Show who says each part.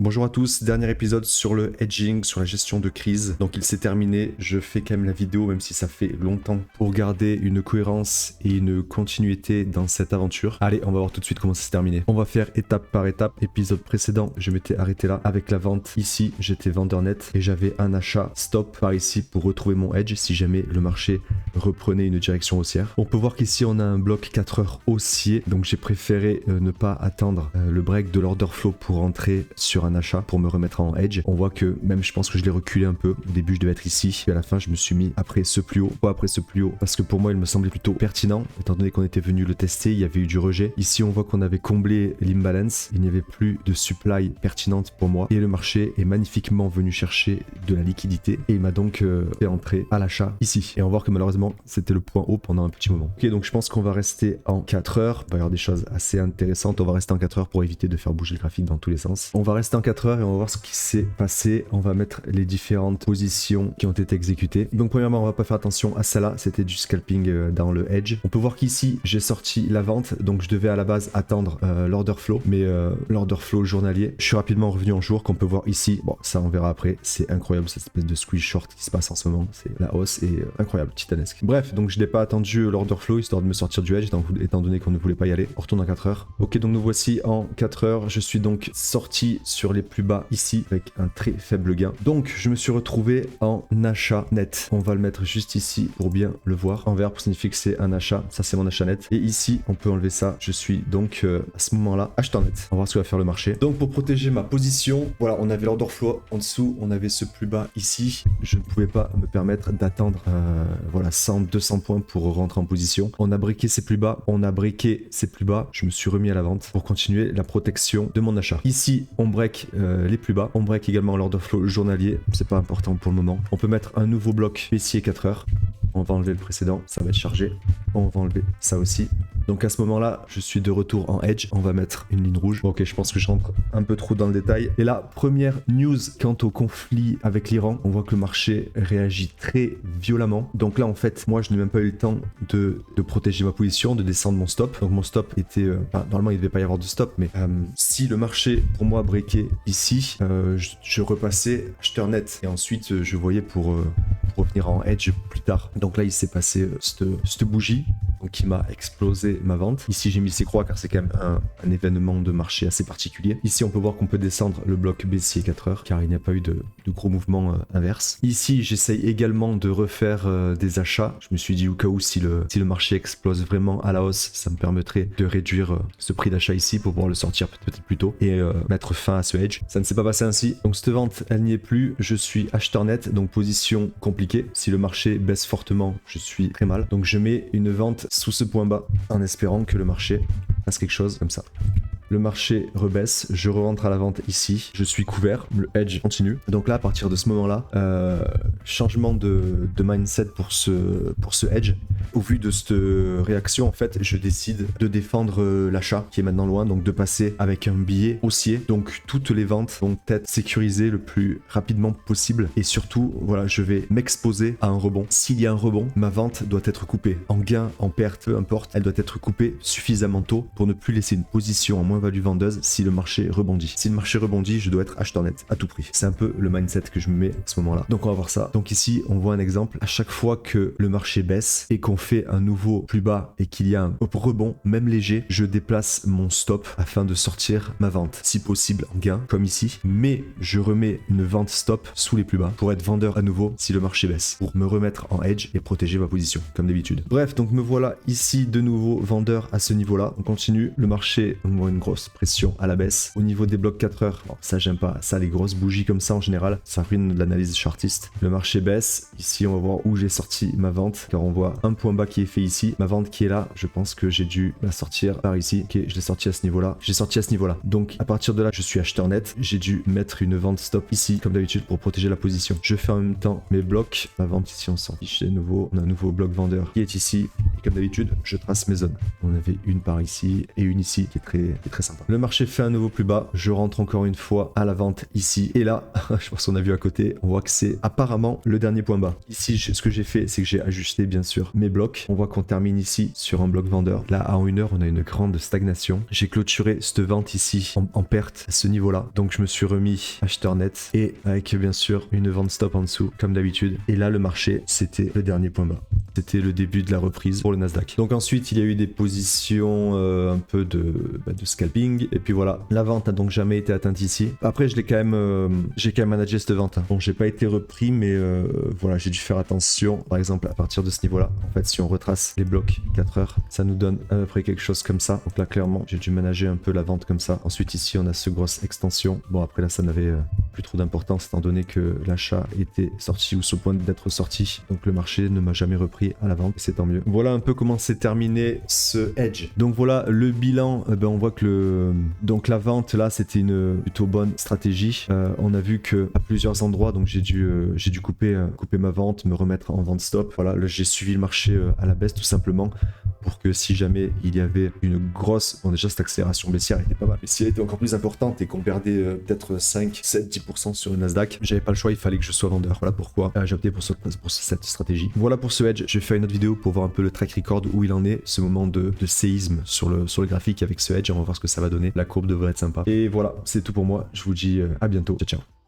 Speaker 1: Bonjour à tous, dernier épisode sur le hedging, sur la gestion de crise. Donc il s'est terminé, je fais quand même la vidéo même si ça fait longtemps pour garder une cohérence et une continuité dans cette aventure. Allez, on va voir tout de suite comment ça s'est terminé. On va faire étape par étape. Épisode précédent, je m'étais arrêté là avec la vente. Ici, j'étais vendeur net et j'avais un achat stop par ici pour retrouver mon hedge si jamais le marché reprenait une direction haussière. On peut voir qu'ici on a un bloc 4 heures haussier, donc j'ai préféré ne pas attendre le break de l'order flow pour rentrer sur un achat pour me remettre en hedge. On voit que même je pense que je l'ai reculé un peu. Au début je devais être ici, puis à la fin je me suis mis après ce plus haut, pas après ce plus haut, parce que pour moi il me semblait plutôt pertinent, étant donné qu'on était venu le tester, il y avait eu du rejet. Ici on voit qu'on avait comblé l'imbalance, il n'y avait plus de supply pertinente pour moi, et le marché est magnifiquement venu chercher de la liquidité, et il m'a donc fait entrer à l'achat ici. Et on voit que malheureusement c'était le point haut pendant un petit moment. Ok, donc je pense qu'on va rester en 4 heures, il va y avoir des choses assez intéressantes, on va rester en 4 heures pour éviter de faire bouger le graphique dans tous les sens. On va rester en 4 heures et on va voir ce qui s'est passé. On va mettre les différentes positions qui ont été exécutées. Donc premièrement, on va pas faire attention à celle-là, c'était du scalping dans le hedge. On peut voir qu'ici, j'ai sorti la vente, donc je devais à la base attendre l'order flow, mais l'order flow journalier, je suis rapidement revenu en jour, qu'on peut voir ici. Bon, ça on verra après, c'est incroyable cette espèce de squeeze short qui se passe en ce moment, c'est la hausse est incroyable, titanesque. Bref, donc je n'ai pas attendu l'order flow histoire de me sortir du hedge, étant donné qu'on ne voulait pas y aller. On retourne en 4 heures. Ok, donc nous voici en 4 heures, je suis donc sorti sur les plus bas ici avec un très faible gain. Donc je me suis retrouvé en achat net. On va le mettre juste ici pour bien le voir. En vert pour signifier que c'est un achat. Ça c'est mon achat net. Et ici on peut enlever ça. Je suis donc à ce moment-là acheteur net. On va voir ce que va faire le marché. Donc pour protéger ma position, voilà, on avait l'order flow en dessous. On avait ce plus bas ici. Je ne pouvais pas me permettre d'attendre voilà 100, 200 points pour rentrer en position. On a briqué ces plus bas. On a briqué ces plus bas. Je me suis remis à la vente pour continuer la protection de mon achat. Ici on break les plus bas. On break également l'order flow journalier, c'est pas important pour le moment. On peut mettre un nouveau bloc baissier 4 heures. On va enlever le précédent, ça va être chargé. On va enlever ça aussi. Donc à ce moment-là, je suis de retour en hedge. On va mettre une ligne rouge. Ok, je pense que je rentre un peu trop dans le détail. Et là, première news quant au conflit avec l'Iran. On voit que le marché réagit très violemment. Donc là, en fait, moi, je n'ai même pas eu le temps de protéger ma position, de descendre mon stop. Donc mon stop était... normalement, il ne devait pas y avoir de stop, mais si le marché, pour moi, breakait ici, je repassais acheteur net. Et ensuite, je voyais pour revenir en hedge plus tard. Donc là, il s'est passé cette bougie donc qui m'a explosé ma vente. Ici, j'ai mis ces croix car c'est quand même un événement de marché assez particulier. Ici, on peut voir qu'on peut descendre le bloc baissier 4 heures car il n'y a pas eu de gros mouvements inverses. Ici, j'essaye également de refaire des achats. Je me suis dit au cas où si le marché explose vraiment à la hausse, ça me permettrait de réduire ce prix d'achat ici pour pouvoir le sortir peut-être plus tôt et mettre fin à ce hedge. Ça ne s'est pas passé ainsi. Donc cette vente, elle n'y est plus. Je suis acheteur net, donc position compliquée. Si le marché baisse fortement, je suis très mal. Donc je mets une vente sous ce point bas en espérant que le marché fasse quelque chose comme ça. Le marché rebaisse, je rentre à la vente ici, je suis couvert, le hedge continue. Donc là, à partir de ce moment-là, changement de mindset pour ce hedge. Au vu de cette réaction, en fait, je décide de défendre l'achat qui est maintenant loin, donc de passer avec un billet haussier. Donc toutes les ventes vont être sécurisées le plus rapidement possible. Et surtout, voilà, je vais m'exposer à un rebond. S'il y a un rebond, ma vente doit être coupée. En gain, en perte, peu importe, elle doit être coupée suffisamment tôt pour ne plus laisser une position en moins value vendeuse si le marché rebondit. Si le marché rebondit, je dois être acheteur net à tout prix. C'est un peu le mindset que je me mets à ce moment-là. Donc on va voir ça. Donc ici, on voit un exemple. À chaque fois que le marché baisse et qu'on fait un nouveau plus bas et qu'il y a un rebond, même léger, je déplace mon stop afin de sortir ma vente. Si possible en gain, comme ici. Mais je remets une vente stop sous les plus bas pour être vendeur à nouveau si le marché baisse. Pour me remettre en hedge et protéger ma position, comme d'habitude. Bref, donc me voilà ici de nouveau vendeur à ce niveau-là. On continue. Le marché, on voit une grosse pression à la baisse. Au niveau des blocs 4 heures, bon, ça j'aime pas. Ça, les grosses bougies comme ça en général, ça ruine l'analyse chartiste. Le marché baisse. Ici, on va voir où j'ai sorti ma vente, car on voit un point bas qui est fait ici. Ma vente qui est là, je pense que j'ai dû la sortir par ici. Ok, je l'ai sorti à ce niveau-là. J'ai sorti à ce niveau-là. Donc, à partir de là, je suis acheteur net. J'ai dû mettre une vente stop ici, comme d'habitude, pour protéger la position. Je fais en même temps mes blocs. Ma vente ici, on s'en fiche. On a un nouveau bloc vendeur qui est ici. Et comme d'habitude, je trace mes zones. On avait une par ici et une ici qui est très très sympa. Le marché fait un nouveau plus bas, je rentre encore une fois à la vente ici, et là, je pense qu'on a vu à côté, on voit que c'est apparemment le dernier point bas. Ici, ce que j'ai fait, c'est que j'ai ajusté bien sûr mes blocs. On voit qu'on termine ici sur un bloc vendeur. Là, en 1 heure, on a une grande stagnation. J'ai clôturé cette vente ici en perte à ce niveau-là. Donc je me suis remis acheteur net et avec bien sûr une vente stop en dessous, comme d'habitude. Et là, le marché, c'était le dernier point bas. C'était le début de la reprise pour le Nasdaq. Donc ensuite, il y a eu des positions un peu de scalping. Et puis voilà, la vente n'a donc jamais été atteinte ici. Après, j'ai quand même managé cette vente. Bon, j'ai pas été repris, mais voilà, j'ai dû faire attention. Par exemple, à partir de ce niveau-là, en fait, si on retrace les blocs 4 heures, ça nous donne à peu près quelque chose comme ça. Donc là, clairement, j'ai dû manager un peu la vente comme ça. Ensuite, ici, on a ce grosse extension. Bon, après là, ça n'avait plus trop d'importance étant donné que l'achat était sorti ou sur le point d'être sorti. Donc le marché ne m'a jamais repris à la vente, et c'est tant mieux. Voilà un peu comment s'est terminé ce hedge. Donc voilà le bilan. On voit que donc la vente là, c'était une plutôt bonne stratégie. On a vu que à plusieurs endroits, donc j'ai dû couper ma vente, me remettre en vente stop. Voilà, j'ai suivi le marché à la baisse tout simplement pour que si jamais il y avait une grosse... Bon, déjà cette accélération baissière était pas mal, mais si elle était encore plus importante et qu'on perdait peut-être 5, 7, 10% sur le Nasdaq, j'avais pas le choix, il fallait que je sois vendeur. Voilà pourquoi j'ai opté pour cette stratégie. Voilà pour ce hedge. Je vais faire une autre vidéo pour voir un peu le track record, où il en est, ce moment de séisme sur le graphique avec ce hedge. On va voir ce que ça va donner. La courbe devrait être sympa. Et voilà, c'est tout pour moi. Je vous dis à bientôt. Ciao, ciao.